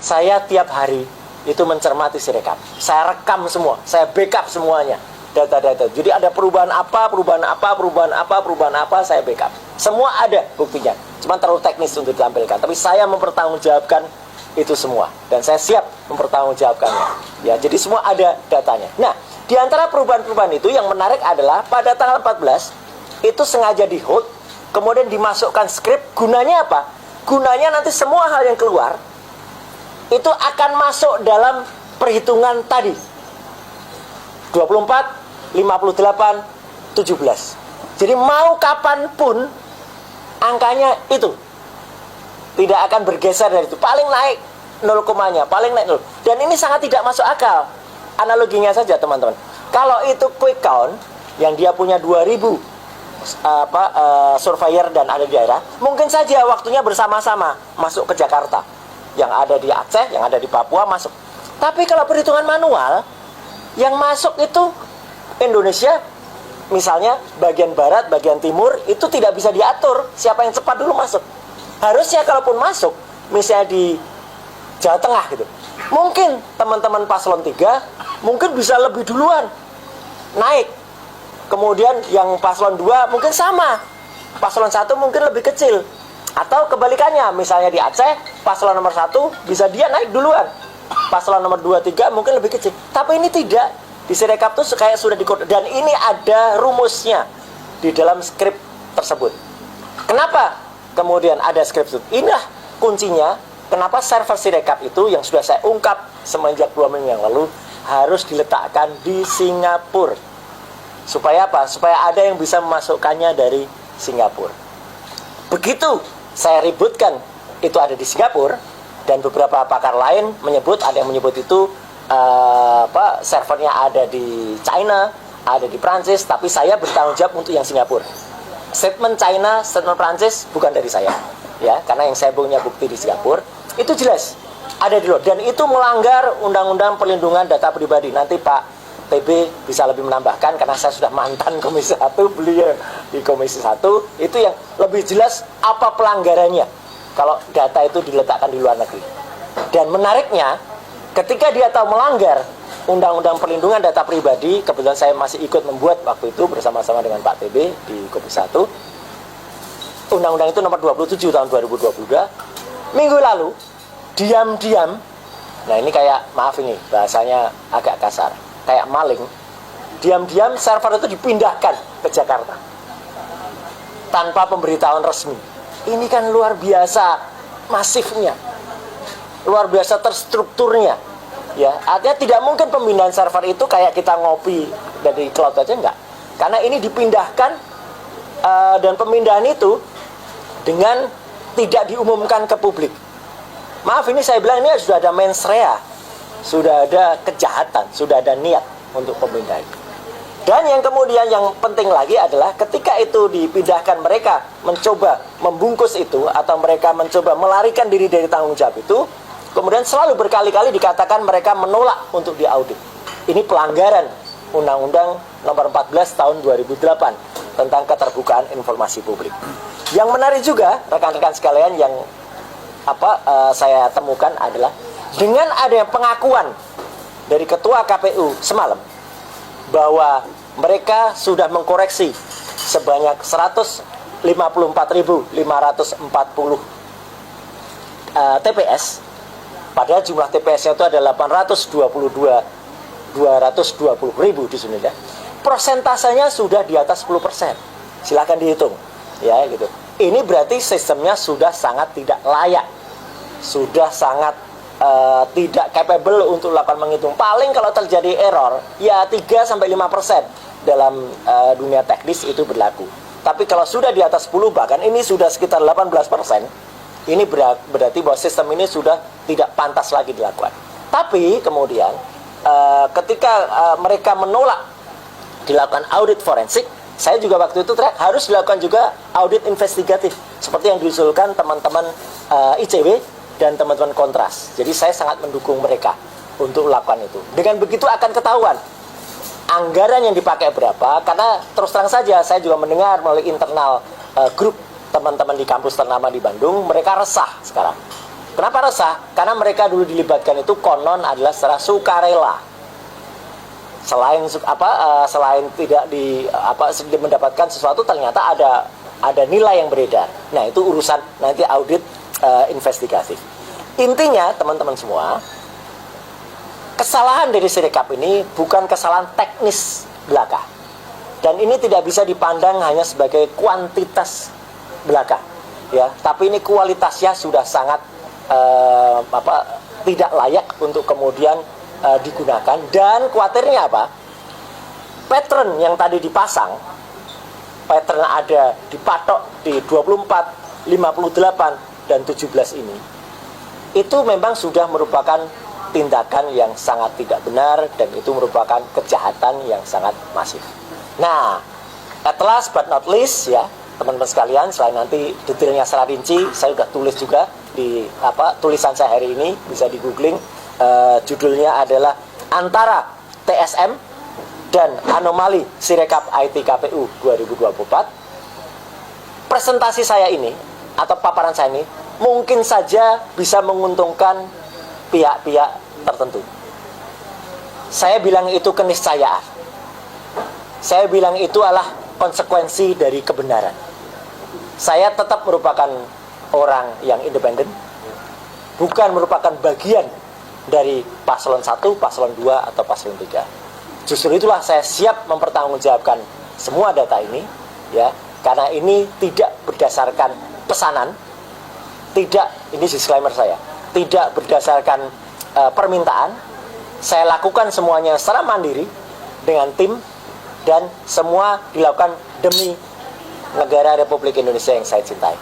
saya tiap hari itu mencermati Sirekap. Saya rekam semua, saya backup semuanya, data-data. Jadi ada perubahan apa, saya backup. Semua ada buktinya. Cuma terlalu teknis untuk ditampilkan. Tapi saya mempertanggungjawabkan itu semua, dan saya siap mempertanggungjawabkannya. Ya, jadi semua ada datanya. Nah, di antara perubahan-perubahan itu yang menarik adalah pada tanggal 14 itu sengaja di hold, kemudian dimasukkan skrip. Gunanya apa? Gunanya nanti semua hal yang keluar itu akan masuk dalam perhitungan tadi 24, 58, 17. Jadi mau kapanpun angkanya itu tidak akan bergeser dari itu. Paling naik 0 komanya, paling naik 0. Dan ini sangat tidak masuk akal. Analoginya saja teman-teman. Kalau itu quick count yang dia punya 2000 surveyor dan ada di daerah, mungkin saja waktunya bersama-sama masuk ke Jakarta. Yang ada di Aceh, yang ada di Papua masuk. Tapi kalau perhitungan manual, yang masuk itu Indonesia, misalnya bagian barat, bagian timur, itu tidak bisa diatur siapa yang cepat dulu masuk. Harusnya kalaupun masuk, misalnya di Jawa Tengah gitu, mungkin teman-teman paslon 3 mungkin bisa lebih duluan naik. Kemudian yang paslon 2 mungkin sama, paslon 1 mungkin lebih kecil. Atau kebalikannya, misalnya di Aceh, paslon nomor 1 bisa dia naik duluan, paslon nomor 2, 3 mungkin lebih kecil. Tapi ini tidak. Di Sirekap tuh kayak sudah dikode. Dan ini ada rumusnya di dalam skrip tersebut. Kenapa kemudian ada skrip itu? Inilah kuncinya. Kenapa server Sirekap itu yang sudah saya ungkap semenjak 2 minggu yang lalu harus diletakkan di Singapura. Supaya apa? Supaya ada yang bisa memasukkannya dari Singapura. Begitu saya ributkan itu ada di Singapura, dan beberapa pakar lain menyebut, ada yang menyebut itu servernya ada di China, ada di Prancis, tapi saya bertanggung jawab untuk yang Singapura. Statement China, statement Prancis bukan dari saya, ya, karena yang saya punya bukti di Singapura itu jelas ada di luar, dan itu melanggar Undang-Undang Perlindungan Data Pribadi. Nanti Pak TB bisa lebih menambahkan karena saya sudah mantan Komisi 1, beliau di Komisi 1, itu yang lebih jelas apa pelanggarannya kalau data itu diletakkan di luar negeri. Dan menariknya, ketika dia tahu melanggar Undang-Undang Perlindungan Data Pribadi, kebetulan saya masih ikut membuat waktu itu bersama-sama dengan Pak TB di Komisi 1. Undang-undang itu nomor 27 tahun 2022. Minggu lalu, diam-diam, nah ini kayak, maaf ini bahasanya agak kasar, kayak maling, diam-diam server itu dipindahkan ke Jakarta tanpa pemberitahuan resmi. Ini kan luar biasa masifnya, luar biasa terstrukturnya. Ya, artinya tidak mungkin pemindahan server itu kayak kita ngopi dari cloud aja, enggak. Karena ini dipindahkan dan pemindahan itu dengan tidak diumumkan ke publik. Maaf, ini saya bilang ini sudah ada mens rea, sudah ada kejahatan, sudah ada niat untuk pemindahan. Dan yang kemudian yang penting lagi adalah ketika itu dipindahkan, mereka mencoba membungkus itu atau mereka mencoba melarikan diri dari tanggung jawab itu. Kemudian selalu berkali-kali dikatakan mereka menolak untuk diaudit. Ini pelanggaran Undang-Undang Nomor 14 Tahun 2008 tentang keterbukaan informasi publik. Yang menarik juga, rekan-rekan sekalian, yang saya temukan adalah dengan adanya pengakuan dari Ketua KPU semalam bahwa mereka sudah mengkoreksi sebanyak 154.540 TPS. Padahal jumlah TPS-nya itu ada 220.000 di sini ya. Persentasenya sudah di atas 10%. Silakan dihitung, ya gitu. Ini berarti sistemnya sudah sangat tidak layak, sudah sangat tidak capable untuk melakukan menghitung. Paling kalau terjadi error, ya 3-5% dalam dunia teknis itu berlaku. Tapi kalau sudah di atas 10, bahkan ini sudah sekitar 18%. Ini berarti bahwa sistem ini sudah tidak pantas lagi dilakukan. Tapi kemudian ketika mereka menolak dilakukan audit forensik, saya juga waktu itu harus dilakukan juga audit investigatif seperti yang diusulkan teman-teman ICW dan teman-teman Kontras. Jadi saya sangat mendukung mereka untuk melakukan itu. Dengan begitu akan ketahuan anggaran yang dipakai berapa, karena terus terang saja saya juga mendengar melalui internal grup teman-teman di kampus ternama di Bandung, mereka resah sekarang. Kenapa resah? Karena mereka dulu dilibatkan itu konon adalah secara sukarela. Selain tidak mendapatkan sesuatu, ternyata ada nilai yang beredar. Nah, itu urusan nanti audit investigatif. Intinya, teman-teman semua, kesalahan dari Sirekap ini bukan kesalahan teknis belaka. Dan ini tidak bisa dipandang hanya sebagai kuantitas belaka, ya. Tapi ini kualitasnya sudah sangat tidak layak untuk kemudian digunakan. Dan khawatirnya apa? Pattern yang tadi dipasang, pattern ada dipatok di 24, 58, dan 17 ini, itu memang sudah merupakan tindakan yang sangat tidak benar, dan itu merupakan kejahatan yang sangat masif. Nah, at last but not least, ya teman-teman sekalian, selain nanti detailnya secara rinci, saya sudah tulis juga di tulisan saya hari ini, bisa di googling. Judulnya adalah Antara TSM dan Anomali Sirekap IT KPU 2024. Presentasi saya ini atau paparan saya ini mungkin saja bisa menguntungkan pihak-pihak tertentu. Saya bilang itu keniscayaan. Saya bilang itu adalah konsekuensi dari kebenaran. Saya tetap merupakan orang yang independen, bukan merupakan bagian dari paslon 1, paslon 2, atau paslon 3. Justru itulah saya siap mempertanggungjawabkan semua data ini, ya, karena ini tidak berdasarkan pesanan, ini disclaimer saya, tidak berdasarkan permintaan. Saya lakukan semuanya secara mandiri dengan tim, dan semua dilakukan demi negara Republik Indonesia yang saya cintai.